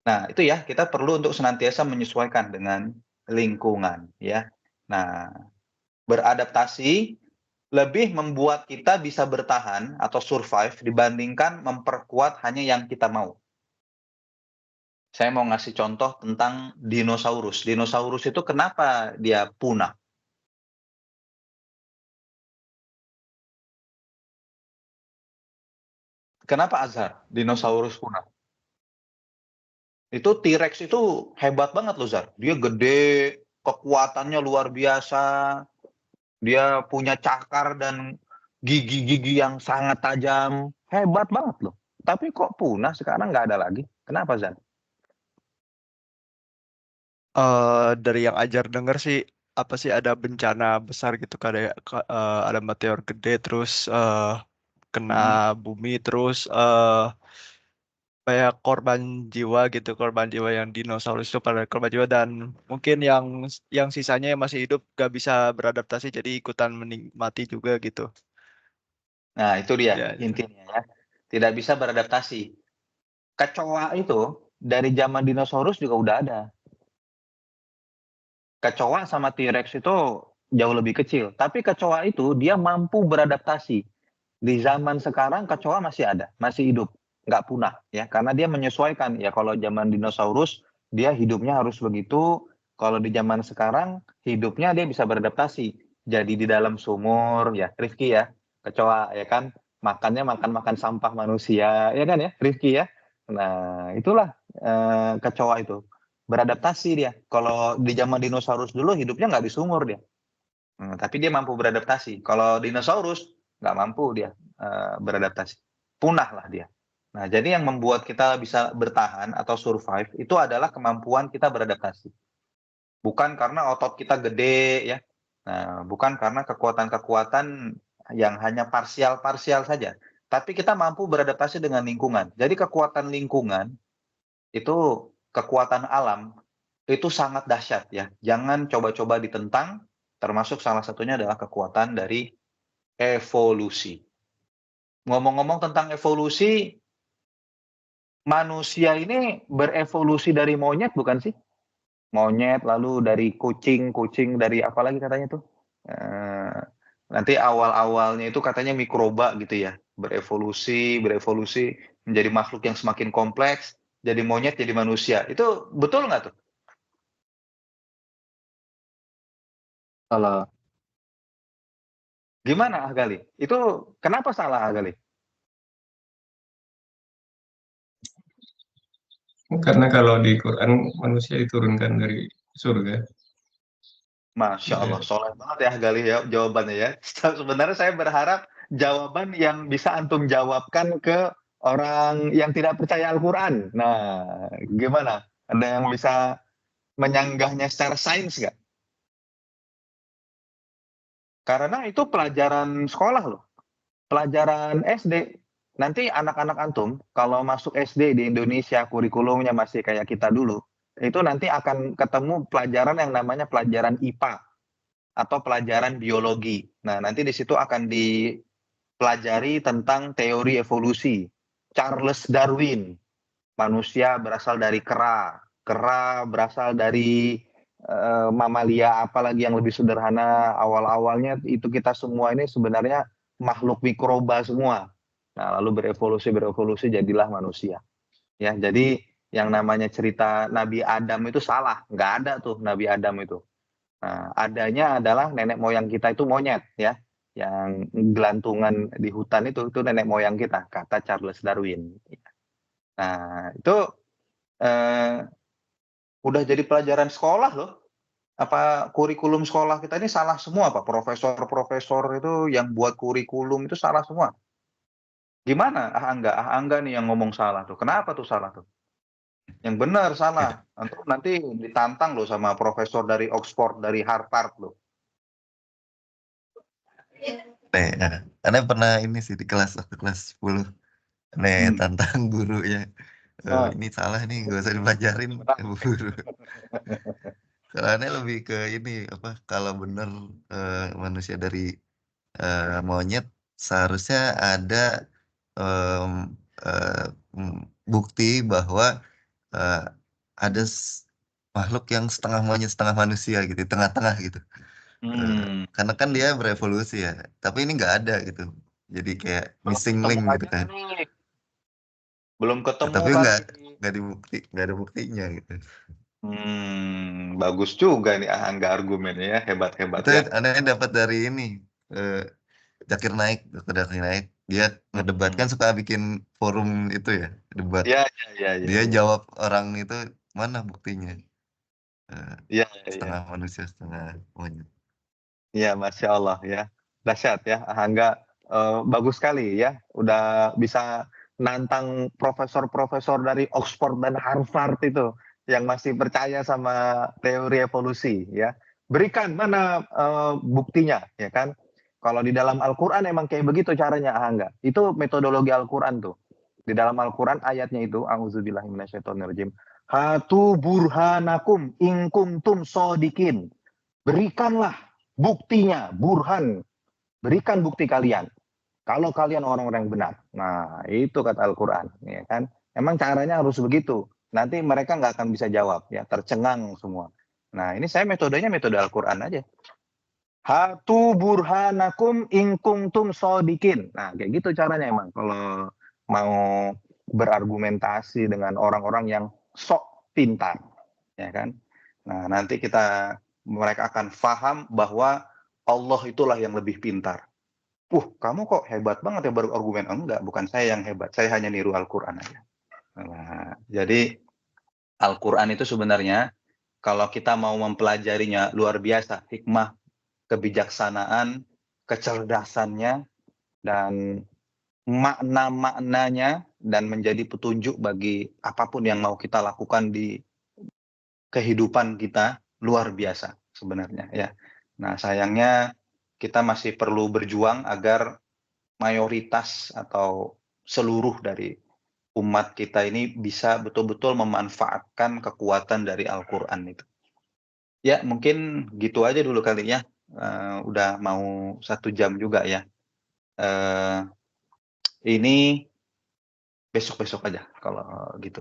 Nah, itu ya, kita perlu untuk senantiasa menyesuaikan dengan lingkungan, ya. Nah, beradaptasi lebih membuat kita bisa bertahan atau survive dibandingkan memperkuat hanya yang kita mau. Saya mau ngasih contoh tentang dinosaurus. Dinosaurus itu kenapa dia punah? Kenapa Azhar dinosaurus punah? Itu T-Rex itu hebat banget loh, Zar. Dia gede, kekuatannya luar biasa, dia punya cakar dan gigi-gigi yang sangat tajam. Hebat banget loh. Tapi kok punah sekarang nggak ada lagi? Kenapa, Zan? Dari yang Ajar denger sih, apa sih ada bencana besar gitu, kayak ada meteor gede terus kena bumi, terus kayak korban jiwa gitu, korban jiwa yang dinosaurus itu pada korban jiwa, dan mungkin yang sisanya yang masih hidup gak bisa beradaptasi jadi ikutan menikmati juga gitu. Nah, itu dia Ya, intinya ya. Tidak bisa beradaptasi. Kecoa itu dari zaman dinosaurus juga udah ada. Kecoa sama T-Rex itu jauh lebih kecil, tapi kecoa itu dia mampu beradaptasi. Di zaman sekarang kecoa masih ada, masih hidup, nggak punah ya, karena dia menyesuaikan ya. Kalau zaman dinosaurus dia hidupnya harus begitu, kalau di zaman sekarang hidupnya dia bisa beradaptasi. Jadi di dalam sumur ya, Rifki ya, kecoa ya kan, makannya makan sampah manusia ya kan ya, Rifki ya. Nah itulah kecoa itu beradaptasi dia. Kalau di zaman dinosaurus dulu hidupnya nggak di sumur dia. Tapi dia mampu beradaptasi. Kalau dinosaurus nggak mampu dia beradaptasi. Punah lah dia. Nah, jadi yang membuat kita bisa bertahan atau survive itu adalah kemampuan kita beradaptasi. Bukan karena otot kita gede ya. Nah, bukan karena kekuatan-kekuatan yang hanya parsial-parsial saja. Tapi kita mampu beradaptasi dengan lingkungan. Jadi kekuatan lingkungan itu, kekuatan alam itu sangat dahsyat ya. Jangan coba-coba ditentang, termasuk salah satunya adalah kekuatan dari evolusi. Ngomong-ngomong tentang evolusi, manusia ini berevolusi dari monyet bukan sih? Monyet, lalu dari kucing dari apa lagi katanya tuh? Nanti awal-awalnya itu katanya mikroba gitu ya, berevolusi menjadi makhluk yang semakin kompleks, jadi monyet, jadi manusia. Itu betul nggak tuh? Salah. Gimana Ahgali? Itu kenapa salah Ahgali? Karena kalau di Quran manusia diturunkan dari surga. Masya Allah, soleh banget ya Ahgali ya jawabannya ya. Sebenarnya saya berharap jawaban yang bisa antum jawabkan ke orang yang tidak percaya Al-Quran. Nah, gimana? Ada yang bisa menyanggahnya secara sains nggak? Karena itu pelajaran sekolah loh, pelajaran SD. Nanti anak-anak antum kalau masuk SD di Indonesia kurikulumnya masih kayak kita dulu, itu nanti akan ketemu pelajaran yang namanya pelajaran IPA atau pelajaran biologi. Nah, nanti di situ akan dipelajari tentang teori evolusi. Charles Darwin, manusia berasal dari kera, kera berasal dari mamalia, apalagi yang lebih sederhana. Awal-awalnya itu kita semua ini sebenarnya makhluk mikroba semua. Nah, lalu berevolusi jadilah manusia. Ya, jadi yang namanya cerita Nabi Adam itu salah, nggak ada tuh Nabi Adam itu. Nah, adanya adalah nenek moyang kita itu monyet ya, yang gelantungan di hutan itu nenek moyang kita, kata Charles Darwin. Nah, itu udah jadi pelajaran sekolah loh. Apa kurikulum sekolah kita ini salah semua, Pak? Profesor-profesor itu yang buat kurikulum itu salah semua. Gimana? Ah Angga nih yang ngomong salah tuh. Kenapa tuh salah tuh? Yang benar salah. Nanti ditantang loh sama profesor dari Oxford, dari Harvard loh. Aneh pernah ini sih di waktu kelas 10. Aneh tantang gurunya. Ini salah nih, gak usah dipelajarin guru. Soalnya lebih ke ini apa? Kalau bener manusia dari monyet seharusnya ada bukti bahwa ada makhluk yang setengah monyet setengah manusia gitu, tengah-tengah gitu. Karena kan dia berevolusi ya, tapi ini nggak ada gitu. Jadi kayak missing link gitu kan. Belum ketemu Tapi nggak ada buktinya gitu. Bagus juga nih Angga argumennya ya, hebat-hebat Itu ya. aneh dapat dari ini Zakir Naik, dia ngedebat kan suka bikin forum itu ya, debat. Ya. Dia jawab orang itu mana buktinya? Setengah manusia, setengah monyet. Iya, Masya Allah ya. Dahsyat ya, Angga bagus sekali ya. Udah bisa nantang profesor-profesor dari Oxford dan Harvard itu yang masih percaya sama teori evolusi ya. Berikan mana buktinya ya kan. Kalau di dalam Al-Quran emang kayak begitu caranya Angga. Itu metodologi Al-Quran tuh. Di dalam Al-Quran ayatnya itu, A'udzubillahi minasyaitonirrajim. Hatu burhanakum in kuntum shodiqin. Berikanlah buktinya, burhan. Berikan bukti kalian. Kalau kalian orang-orang yang benar. Nah, itu kata Al-Quran. Ya kan? Emang caranya harus begitu. Nanti mereka nggak akan bisa jawab. Ya, tercengang semua. Nah, ini saya metodenya metode Al-Quran aja. Hatu burhanakum in kuntum shodiqin. Nah, kayak gitu caranya emang. Kalau mau berargumentasi dengan orang-orang yang sok pintar. Ya kan? Nah, nanti mereka akan paham bahwa Allah itulah yang lebih pintar. Kamu kok hebat banget ya baru argumen. Enggak, bukan saya yang hebat. Saya hanya niru Al-Quran aja. Nah, jadi Al-Quran itu sebenarnya kalau kita mau mempelajarinya luar biasa. Hikmah, kebijaksanaan, kecerdasannya, dan makna-maknanya, dan menjadi petunjuk bagi apapun yang mau kita lakukan di kehidupan kita luar biasa sebenarnya ya. Nah, sayangnya kita masih perlu berjuang agar mayoritas atau seluruh dari umat kita ini bisa betul-betul memanfaatkan kekuatan dari Al-Quran itu. Ya, mungkin gitu aja dulu kali ya. Udah mau 1 jam juga ya. Ini besok-besok aja kalau gitu.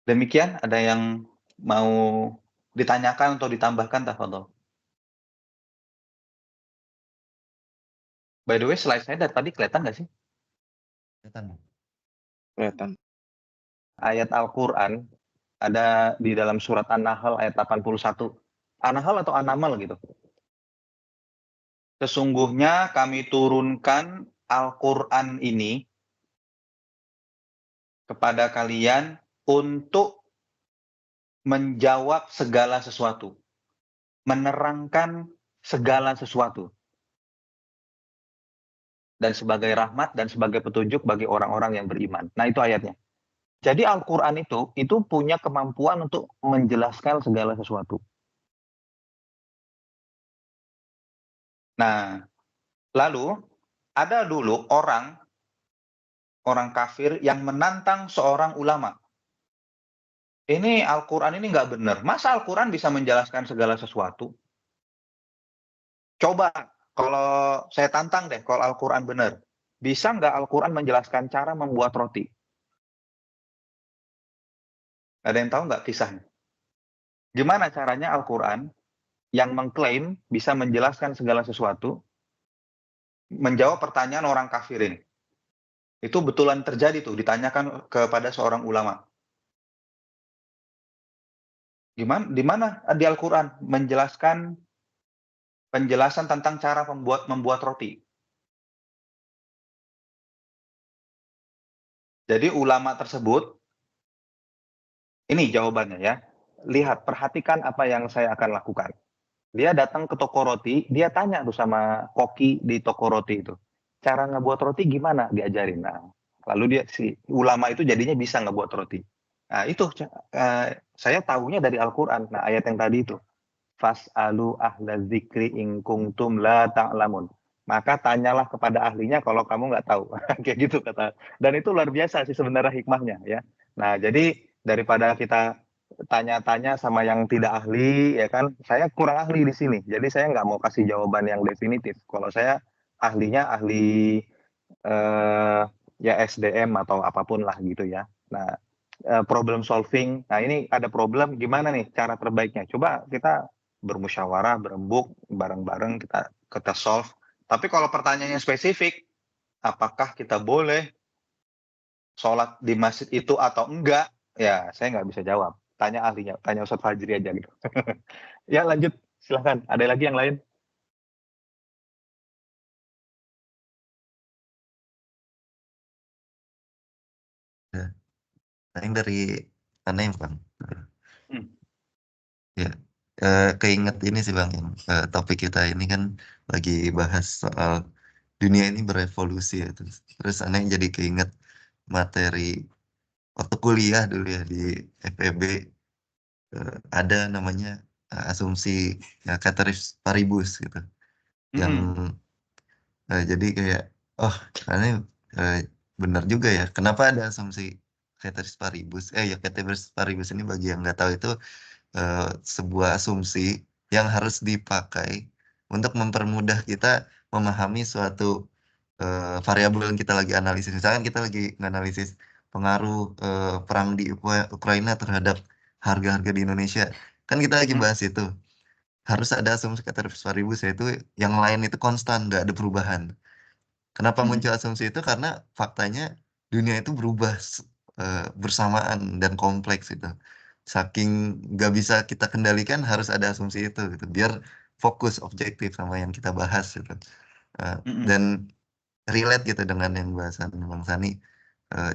Demikian, ada yang mau ditanyakan atau ditambahkan, tafadhol. By the way, slide saya dari tadi kelihatan nggak sih? Kelihatan. Ayat Al-Quran ada di dalam surat An-Nahl ayat 81. An-Nahl atau An-Naml gitu. Sesungguhnya kami turunkan Al-Quran ini kepada kalian untuk menjawab segala sesuatu. Menerangkan segala sesuatu. Dan sebagai rahmat dan sebagai petunjuk bagi orang-orang yang beriman. Nah, itu ayatnya. Jadi Al-Quran itu punya kemampuan untuk menjelaskan segala sesuatu. Nah, lalu ada dulu orang kafir yang menantang seorang ulama. Ini Al-Quran ini nggak benar. Masa Al-Quran bisa menjelaskan segala sesuatu? Coba, kalau saya tantang deh, kalau Al-Quran benar. Bisa nggak Al-Quran menjelaskan cara membuat roti? Ada yang tahu nggak kisahnya? Gimana caranya Al-Quran yang mengklaim bisa menjelaskan segala sesuatu, menjawab pertanyaan orang kafir ini? Itu betulan terjadi tuh, ditanyakan kepada seorang ulama. Di mana di Al-Quran menjelaskan penjelasan tentang cara membuat roti? Jadi ulama tersebut, ini jawabannya ya. Lihat, perhatikan apa yang saya akan lakukan. Dia datang ke toko roti, dia tanya tuh sama koki di toko roti itu. Cara ngebuat roti gimana? Diajarin. Nah, lalu si ulama itu jadinya bisa ngebuat roti. Nah, itu saya tahunya dari Al-Quran. Nah, ayat yang tadi itu. Fas'alu ahla dzikri in kuntum la ta'lamun. Maka tanyalah kepada ahlinya kalau kamu nggak tahu. Kayak gitu kata. Dan itu luar biasa sih sebenarnya hikmahnya ya. Nah, jadi daripada kita tanya-tanya sama yang tidak ahli ya kan, saya kurang ahli di sini. Jadi saya nggak mau kasih jawaban yang definitif. Kalau saya ahlinya ahli ya SDM atau apapun lah gitu ya. Nah, problem solving. Nah, ini ada problem gimana nih cara terbaiknya? Coba kita bermusyawarah, berembuk bareng-bareng kita solve. Tapi kalau pertanyaannya spesifik, apakah kita boleh sholat di masjid itu atau enggak? Ya, saya nggak bisa jawab. Tanya ahlinya, tanya Ustadz Fajri aja gitu. Ya, lanjut. Silahkan. Ada lagi yang lain? Paling dari aneh Bang. Ya, keinget ini sih Bang, topik kita ini kan lagi bahas soal dunia ini berevolusi ya, terus aneh jadi keinget materi waktu kuliah dulu ya di FEB, ada namanya asumsi ya, ceteris paribus gitu, yang jadi kayak aneh benar juga ya. Kenapa ada asumsi ceteris paribus? Ya ceteris paribus ini bagi yang nggak tahu itu sebuah asumsi yang harus dipakai untuk mempermudah kita memahami suatu variabel yang kita lagi analisis. Misalkan kita lagi menganalisis pengaruh perang di Ukraina terhadap harga-harga di Indonesia. Kan kita lagi bahas itu. Harus ada asumsi ceteris paribus, yaitu yang lain itu konstan, nggak ada perubahan. Kenapa muncul asumsi itu? Karena faktanya dunia itu berubah bersamaan dan kompleks itu. Saking nggak bisa kita kendalikan, harus ada asumsi itu gitu. Biar fokus objektif sama yang kita bahas gitu. Dan relate gitu dengan yang bahasan Bang Sani.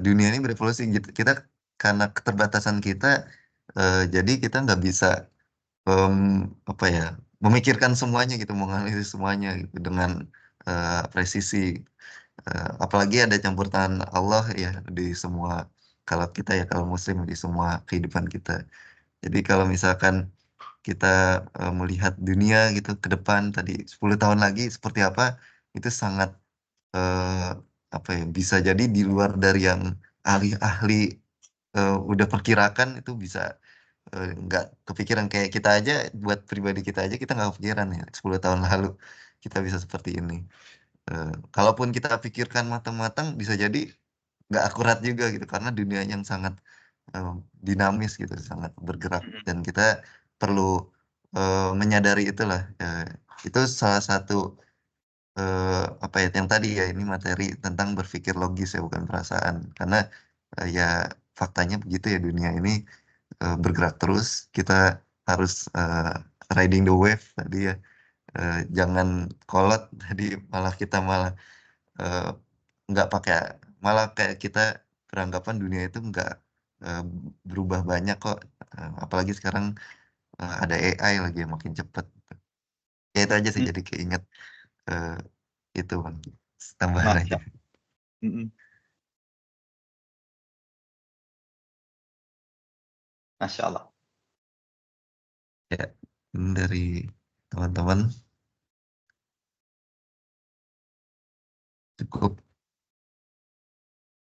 Dunia ini berevolusi gitu. Kita karena keterbatasan kita, jadi kita nggak bisa apa ya, memikirkan semuanya gitu, menganalisis semuanya gitu dengan presisi. Apalagi ada campur tangan Allah ya di semua, kalau kita ya kalau Muslim di semua kehidupan kita. Jadi kalau misalkan kita melihat dunia gitu ke depan tadi 10 tahun lagi seperti apa, itu sangat eh, apa ya, bisa jadi di luar dari yang ahli-ahli udah perkirakan, itu bisa nggak kepikiran. Kayak kita aja, buat pribadi kita aja kita nggak kepikiran ya 10 tahun lalu kita bisa seperti ini. Kalaupun kita pikirkan matang-matang, bisa jadi nggak akurat juga gitu, karena dunia yang sangat eh, dinamis gitu, sangat bergerak, dan kita perlu menyadari itulah. Itu salah satu apa ya, yang tadi ya, ini materi tentang berpikir logis ya, bukan perasaan. Karena ya faktanya begitu ya, dunia ini bergerak terus. Kita harus riding the wave tadi ya. Jangan kolot tadi, malah kita malah eh, nggak pakai, malah kayak kita beranggapan dunia itu nggak eh, berubah banyak kok. Apalagi sekarang ada AI lagi yang makin cepat. Ya itu aja sih, jadi keinget eh, itu Bang, tambahan aja. Mantap. Mm-mm. Masya Allah. Ya, ini dari teman-teman.